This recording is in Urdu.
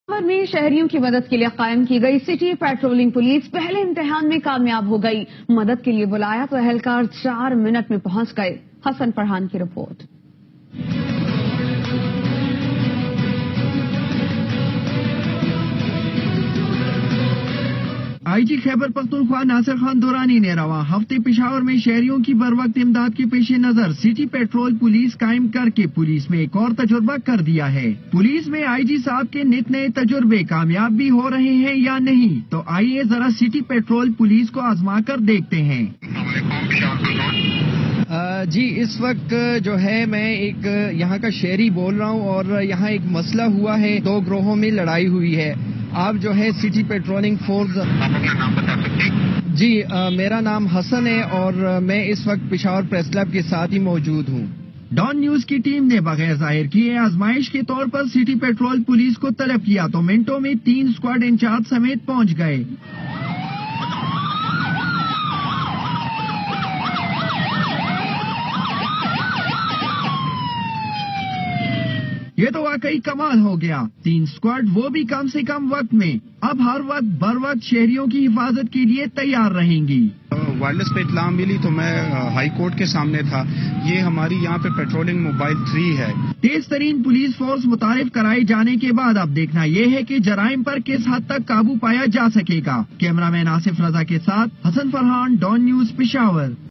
میں شہریوں کی مدد کے لیے قائم کی گئی سٹی پیٹرولنگ پولیس پہلے امتحان میں کامیاب ہو گئی۔ مدد کے لیے بلایا تو اہلکار 4 منٹ میں پہنچ گئے۔ حسن فرحان کی رپورٹ۔ آئی جی خیبر پختونخوا ناصر خان دورانی نے رواں ہفتے پشاور میں شہریوں کی بروقت امداد کے پیش نظر سٹی پیٹرول پولیس قائم کر کے پولیس میں ایک اور تجربہ کر دیا ہے۔ پولیس میں آئی جی صاحب کے نت نئے تجربے کامیاب بھی ہو رہے ہیں یا نہیں، تو آئیے ذرا سٹی پیٹرول پولیس کو آزما کر دیکھتے ہیں۔ جی اس وقت جو ہے میں ایک یہاں کا شہری بول رہا ہوں، اور یہاں ایک مسئلہ ہوا ہے، 2 گروہوں میں لڑائی ہوئی ہے۔ آپ جو ہے سٹی پیٹرولنگ فورس۔ نام بتا سکتے؟ جی میرا نام حسن ہے، اور میں اس وقت پشاور پریس کلب کے ساتھ ہی موجود ہوں۔ ڈان نیوز کی ٹیم نے بغیر ظاہر کیے آزمائش کے طور پر سٹی پیٹرول پولیس کو طلب کیا تو منٹوں میں 3 اسکواڈ انچارج سمیت پہنچ گئے۔ یہ تو واقعی کمال ہو گیا، 3 اسکواڈ، وہ بھی کم سے کم وقت میں۔ اب ہر وقت بر وقت شہریوں کی حفاظت کے لیے تیار رہیں گی۔ وائرلیس پہ اطلاع ملی تو میں ہائی کورٹ کے سامنے تھا۔ یہ ہماری یہاں پہ پیٹرولنگ موبائل 3 ہے۔ تیز ترین پولیس فورس متعارف کرائے جانے کے بعد اب دیکھنا یہ ہے کہ جرائم پر کس حد تک قابو پایا جا سکے گا۔ کیمرہ مین آصف رضا کے ساتھ حسن فرحان، ڈان نیوز، پشاور۔